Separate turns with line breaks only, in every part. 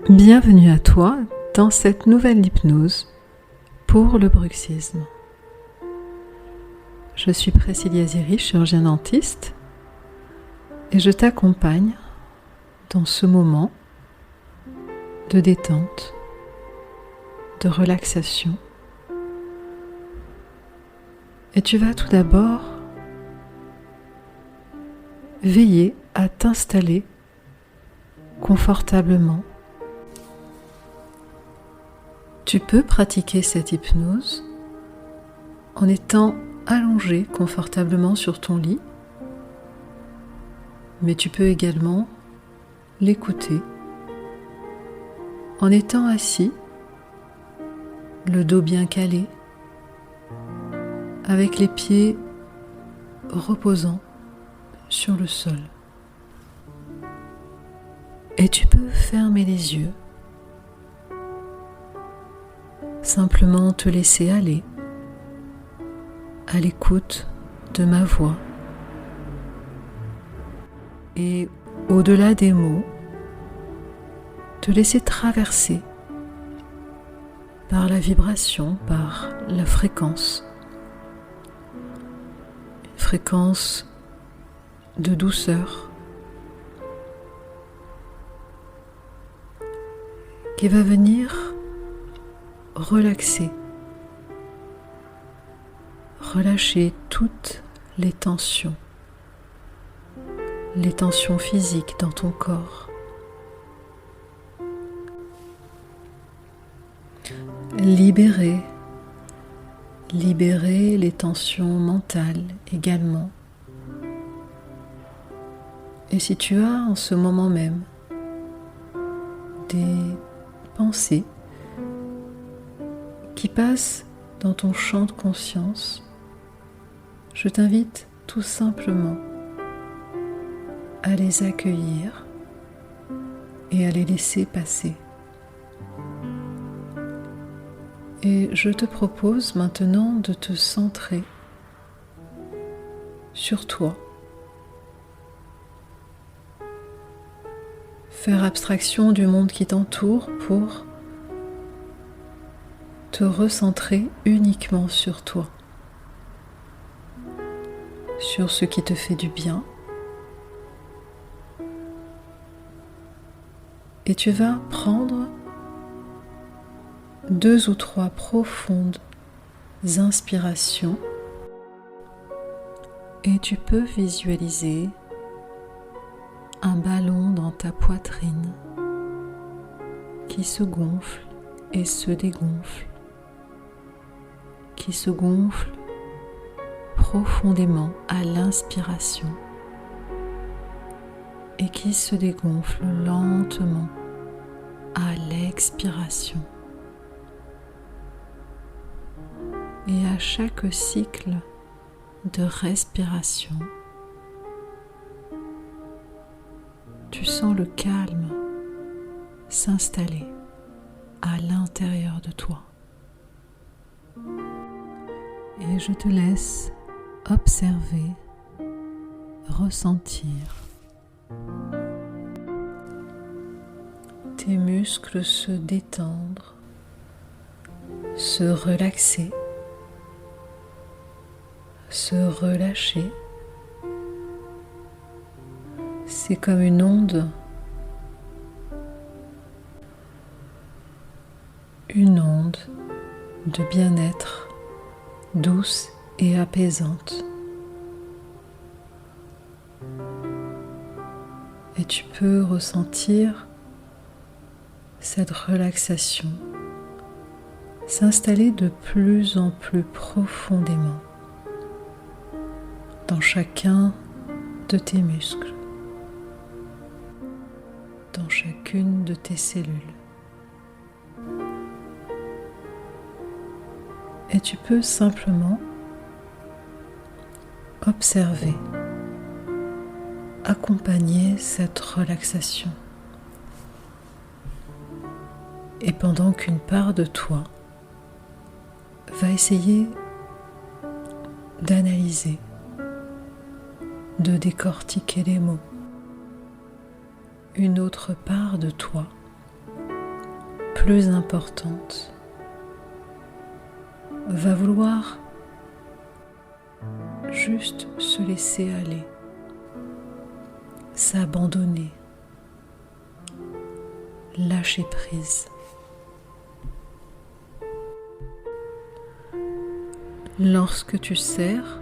Bienvenue à toi dans cette nouvelle hypnose pour le bruxisme. Je suis Priscilla Ziri, chirurgien dentiste, et je t'accompagne dans ce moment de détente, de relaxation. Et tu vas tout d'abord veiller à t'installer confortablement. Tu peux pratiquer cette hypnose en étant allongé confortablement sur ton lit, mais tu peux également l'écouter en étant assis, le dos bien calé, avec les pieds reposant sur le sol. Et tu peux fermer les yeux, simplement te laisser aller à l'écoute de ma voix. Et au-delà des mots, te laisser traverser par la vibration, par la fréquence. Une fréquence de douceur qui va venir relaxer, relâcher toutes les tensions physiques dans ton corps. Libérer les tensions mentales également. Et si tu as en ce moment même des pensées qui passent dans ton champ de conscience, je t'invite tout simplement à les accueillir et à les laisser passer. Et je te propose maintenant de te centrer sur toi. Faire abstraction du monde qui t'entoure pour te recentrer uniquement sur toi, sur ce qui te fait du bien. Et tu vas prendre 2 ou 3 profondes inspirations et tu peux visualiser un ballon dans ta poitrine qui se gonfle et se dégonfle, qui se gonfle profondément à l'inspiration et qui se dégonfle lentement à l'expiration. Et à chaque cycle de respiration, tu sens le calme s'installer à l'intérieur de toi. Et je te laisse observer, ressentir tes muscles se détendre, se relaxer, se relâcher. C'est comme une onde de bien-être douce et apaisante. Et tu peux ressentir cette relaxation s'installer de plus en plus profondément dans chacun de tes muscles, dans chacune de tes cellules. Et tu peux simplement observer, accompagner cette relaxation. Et pendant qu'une part de toi va essayer d'analyser, de décortiquer les mots, une autre part de toi plus importante va vouloir juste se laisser aller, s'abandonner, lâcher prise. Lorsque tu serres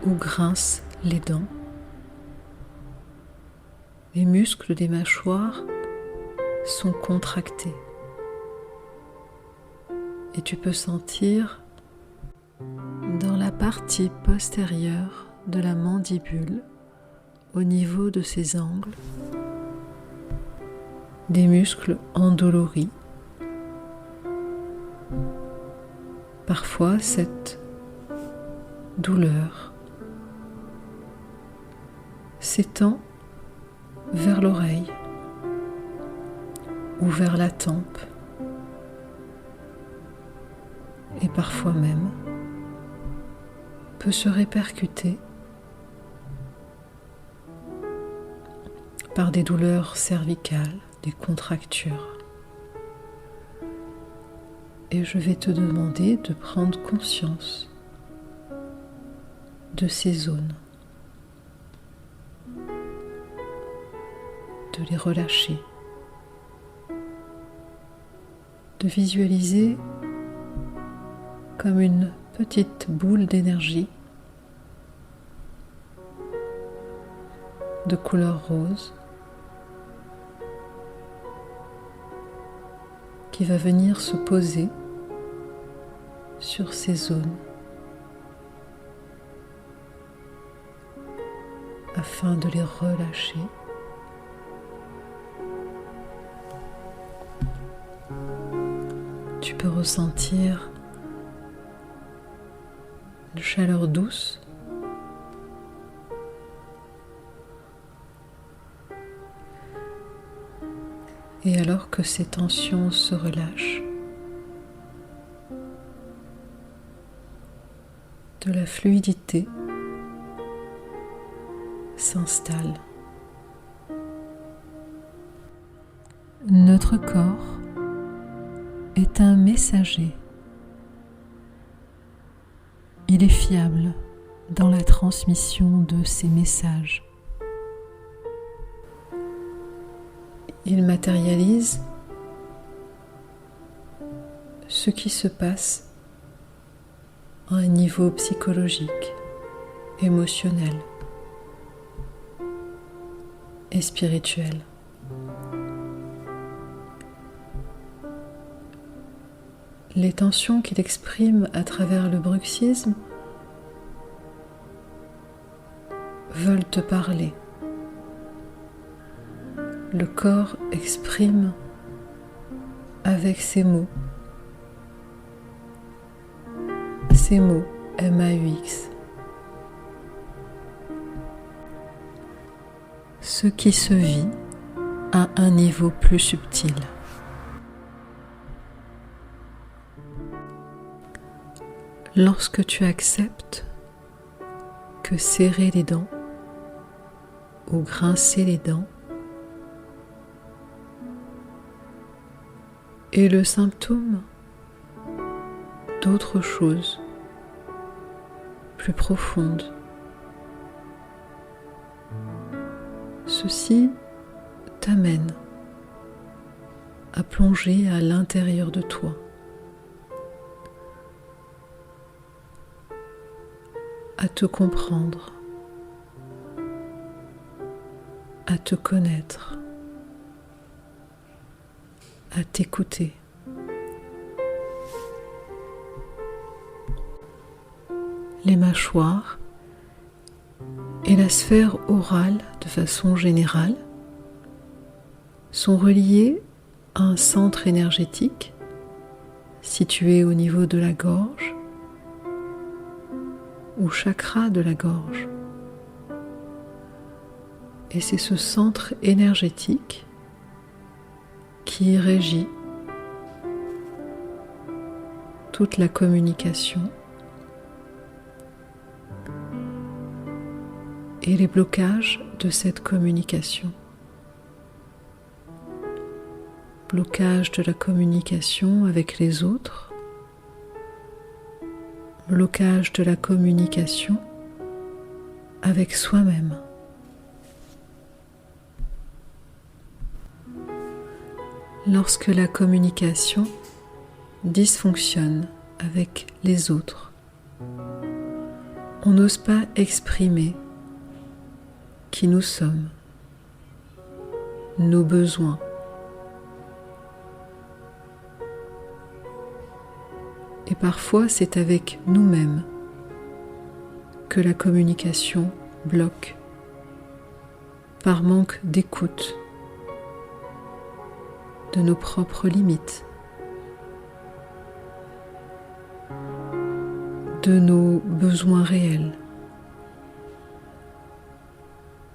ou grinces les dents, les muscles des mâchoires sont contractés et tu peux sentir dans la partie postérieure de la mandibule, au niveau de ses angles, des muscles endoloris. Parfois, cette douleur s'étend vers l'oreille ou vers la tempe et parfois même peut se répercuter par des douleurs cervicales, des contractures. Et je vais te demander de prendre conscience de ces zones, de les relâcher, de visualiser comme une petite boule d'énergie de couleur rose qui va venir se poser sur ces zones afin de les relâcher. Tu peux ressentir une chaleur douce et alors que ces tensions se relâchent, de la fluidité s'installe. Notre corps est un messager. Il est fiable dans la transmission de ses messages. Il matérialise ce qui se passe à un niveau psychologique, émotionnel et spirituel. Les tensions qu'il exprime à travers le bruxisme veulent te parler. Le corps exprime avec ses mots MAUX, ce qui se vit à un niveau plus subtil. Lorsque tu acceptes que serrer les dents ou grincer les dents est le symptôme d'autre chose plus profonde, ceci t'amène à plonger à l'intérieur de toi, à te comprendre, à te connaître, à t'écouter. Les mâchoires et la sphère orale de façon générale sont reliées à un centre énergétique situé au niveau de la gorge ou chakra de la gorge. Et c'est ce centre énergétique qui régit toute la communication et les blocages de cette communication. blocage de la communication avec les autres, blocage de la communication avec soi-même. Lorsque la communication dysfonctionne avec les autres, on n'ose pas exprimer qui nous sommes, nos besoins. Et parfois, c'est avec nous-mêmes que la communication bloque par manque d'écoute de nos propres limites, de nos besoins réels.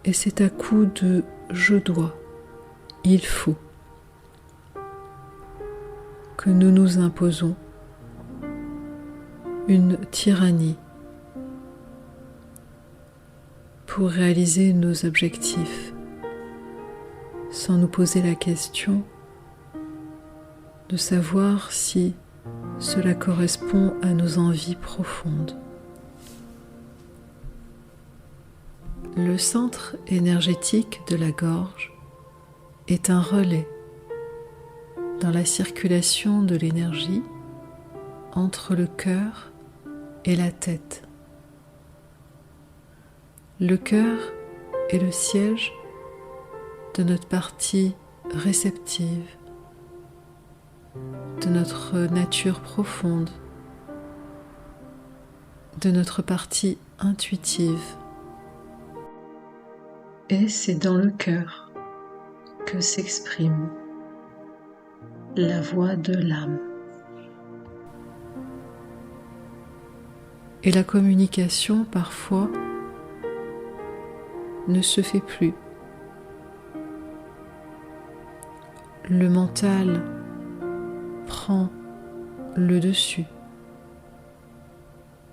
Et c'est à coup de « je dois »,« il faut » que nous nous imposons une tyrannie pour réaliser nos objectifs sans nous poser la question de savoir si cela correspond à nos envies profondes. Le centre énergétique de la gorge est un relais dans la circulation de l'énergie entre le cœur et la tête. Le cœur est le siège de notre partie réceptive, de notre nature profonde, de notre partie intuitive. Et c'est dans le cœur que s'exprime la voix de l'âme. Et la communication, parfois, ne se fait plus. Le mental prend le dessus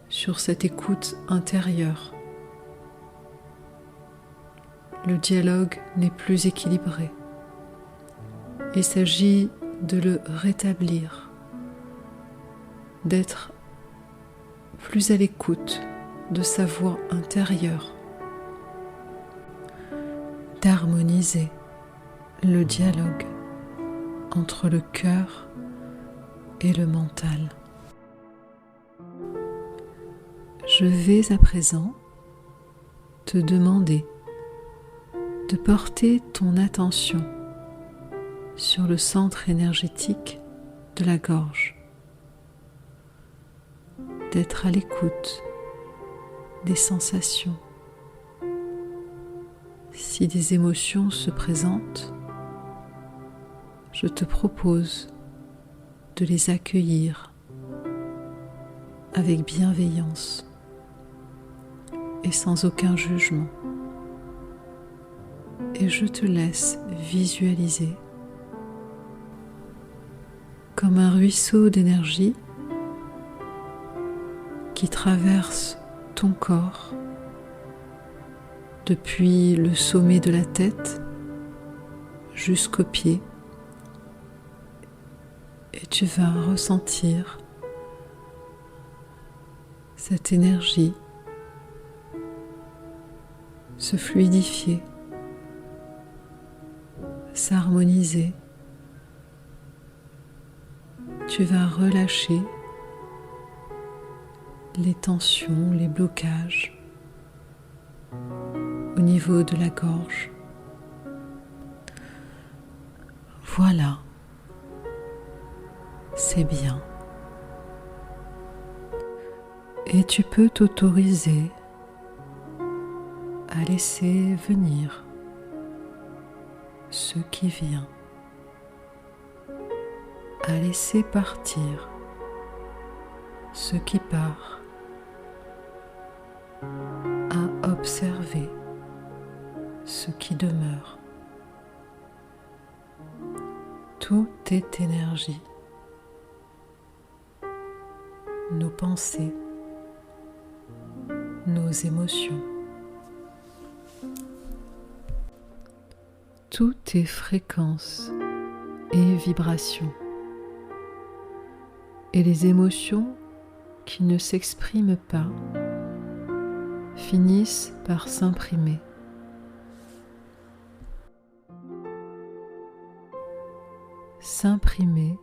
sur cette écoute intérieure. Le dialogue n'est plus équilibré. Il s'agit de le rétablir, d'être plus à l'écoute de sa voix intérieure, d'harmoniser le dialogue entre le cœur et le mental. Je vais à présent te demander de porter ton attention sur le centre énergétique de la gorge, d'être à l'écoute des sensations. Si des émotions se présentent, je te propose de les accueillir avec bienveillance et sans aucun jugement. Et je te laisse visualiser comme un ruisseau d'énergie qui traverse ton corps depuis le sommet de la tête jusqu'aux pieds, et tu vas ressentir cette énergie se fluidifier, s'harmoniser. Tu vas relâcher les tensions, les blocages au niveau de la gorge. Voilà, c'est bien. Et tu peux t'autoriser à laisser venir ce qui vient, à laisser partir ce qui part, à observer ce qui demeure. Tout est énergie. Nos pensées, nos émotions. Tout est fréquence et vibration. Et les émotions qui ne s'expriment pas finissent par s'imprimer. S'imprimer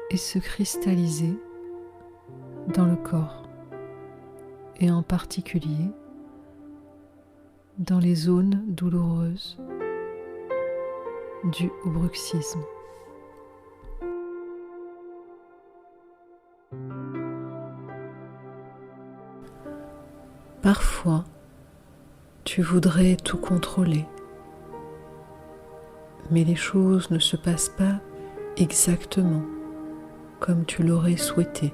et se cristalliser dans le corps, et en particulier dans les zones douloureuses dues au bruxisme. Parfois, tu voudrais tout contrôler, mais les choses ne se passent pas exactement comme tu l'aurais souhaité.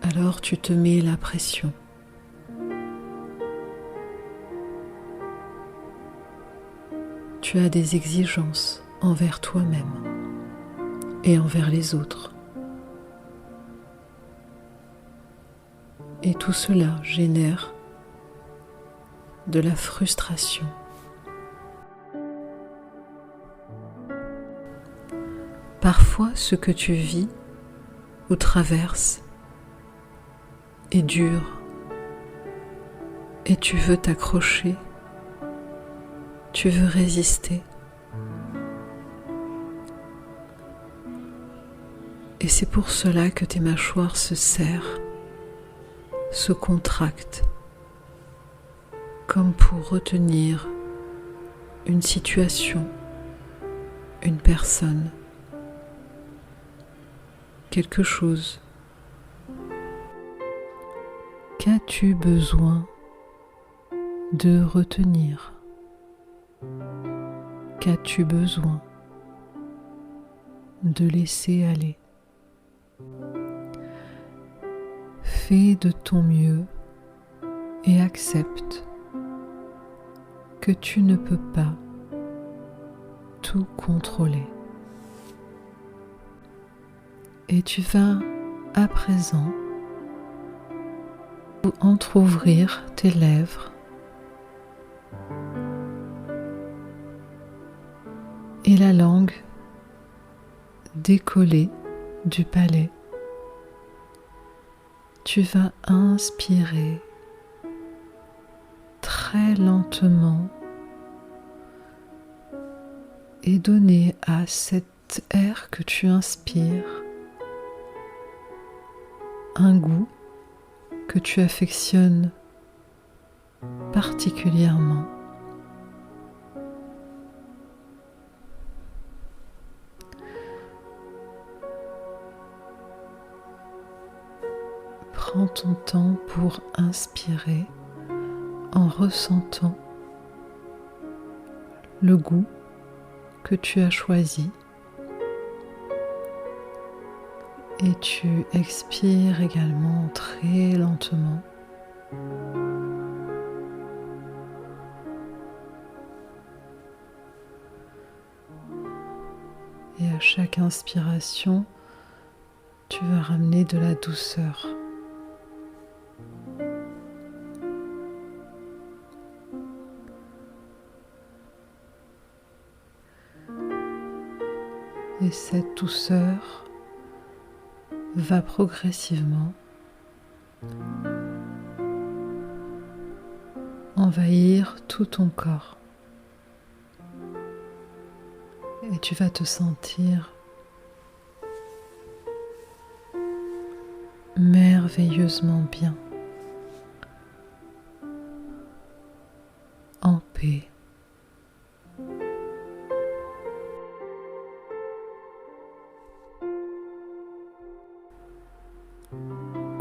Alors tu te mets la pression. Tu as des exigences envers toi-même et envers les autres. Et tout cela génère de la frustration. Parfois, ce que tu vis ou traverses est dur et tu veux t'accrocher, tu veux résister. Et c'est pour cela que tes mâchoires se serrent, se contractent, comme pour retenir une situation, une personne, quelque chose. Qu'as-tu besoin de retenir? Qu'as-tu besoin de laisser aller? Fais de ton mieux et accepte que tu ne peux pas tout contrôler. Et tu vas à présent entrouvrir tes lèvres et la langue décollée du palais. Tu vas inspirer très lentement et donner à cet air que tu inspires un goût que tu affectionnes particulièrement. Prends ton temps pour inspirer en ressentant le goût que tu as choisi. Et tu expires également très lentement. Et à chaque inspiration, tu vas ramener de la douceur. Et cette douceur va progressivement envahir tout ton corps. Et tu vas te sentir merveilleusement bien, en paix.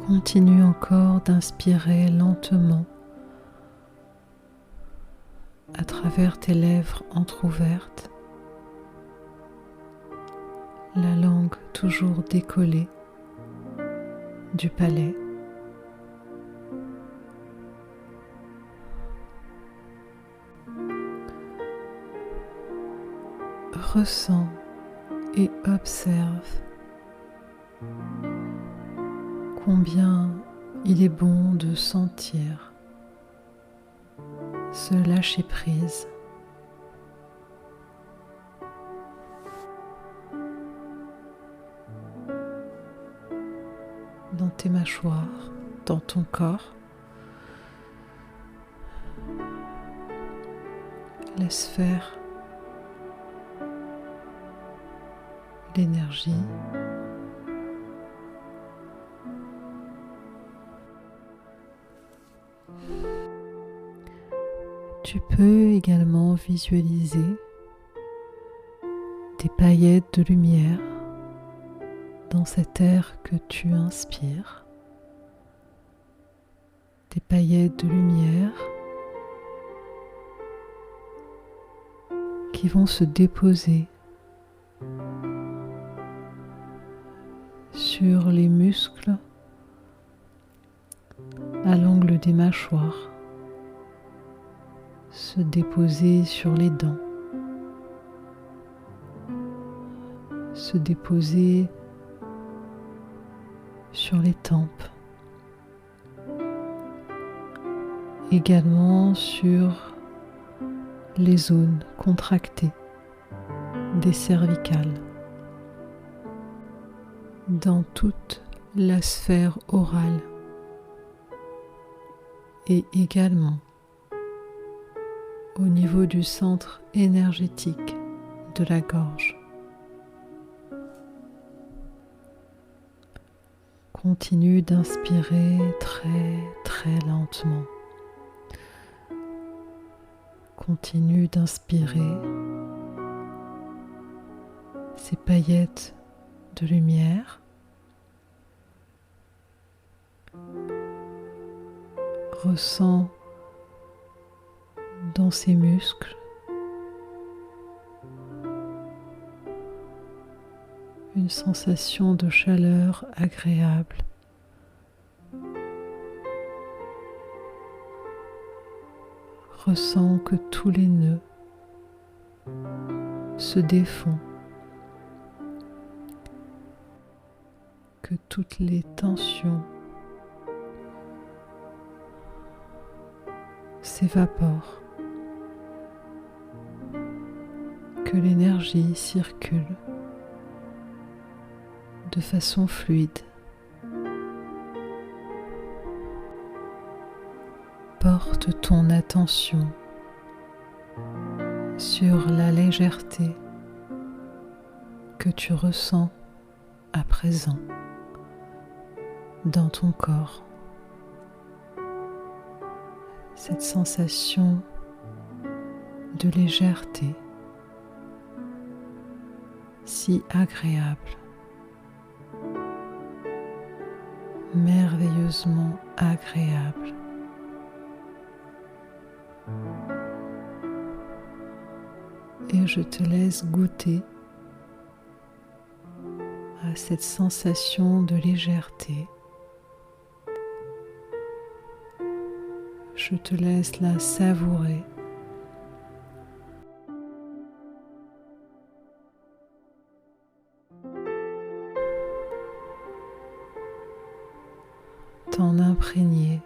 Continue encore d'inspirer lentement à travers tes lèvres entr'ouvertes, la langue toujours décollée du palais. Ressens et observe combien il est bon de sentir ce lâcher prise tes mâchoires, dans ton corps. Laisse faire l'énergie. Tu peux également visualiser des paillettes de lumière dans cet air que tu inspires, des paillettes de lumière qui vont se déposer sur les muscles à l'angle des mâchoires, se déposer sur les dents, se déposer sur les tempes, également sur les zones contractées des cervicales, dans toute la sphère orale et également au niveau du centre énergétique de la gorge. Continue d'inspirer très lentement. Continue d'inspirer ces paillettes de lumière. Ressens dans ses muscles une sensation de chaleur agréable. Ressens que tous les nœuds se défont, que toutes les tensions s'évaporent, que l'énergie circule de façon fluide. Porte ton attention sur la légèreté que tu ressens à présent dans ton corps. Cette sensation de légèreté si agréable, merveilleusement agréable. Et je te laisse goûter à cette sensation de légèreté. Je te laisse la savourer. T'en imprégner.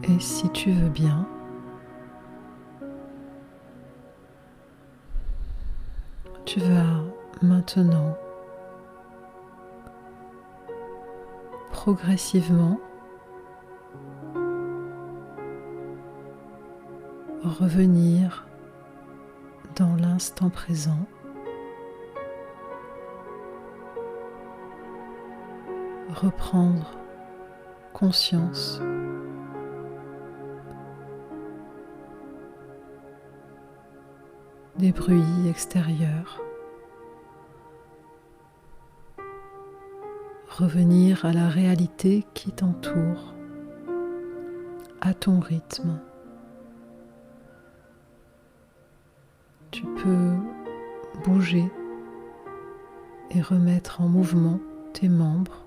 Et si tu veux bien, tu vas maintenant progressivement revenir dans l'instant présent, reprendre conscience des bruits extérieurs. Revenir à la réalité qui t'entoure, à ton rythme. Tu peux bouger et remettre en mouvement tes membres.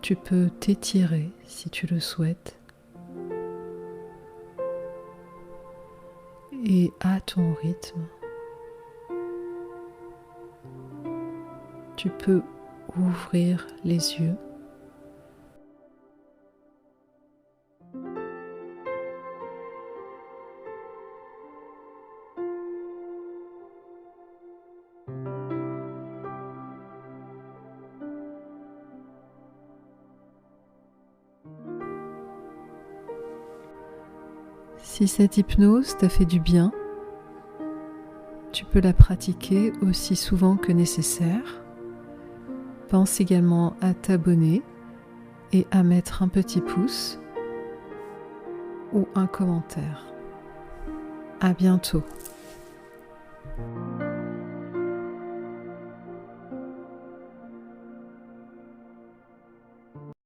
Tu peux t'étirer si tu le souhaites. Et à ton rythme, tu peux ouvrir les yeux. Si cette hypnose t'a fait du bien, tu peux la pratiquer aussi souvent que nécessaire. Pense également à t'abonner et à mettre un petit pouce ou un commentaire. À bientôt.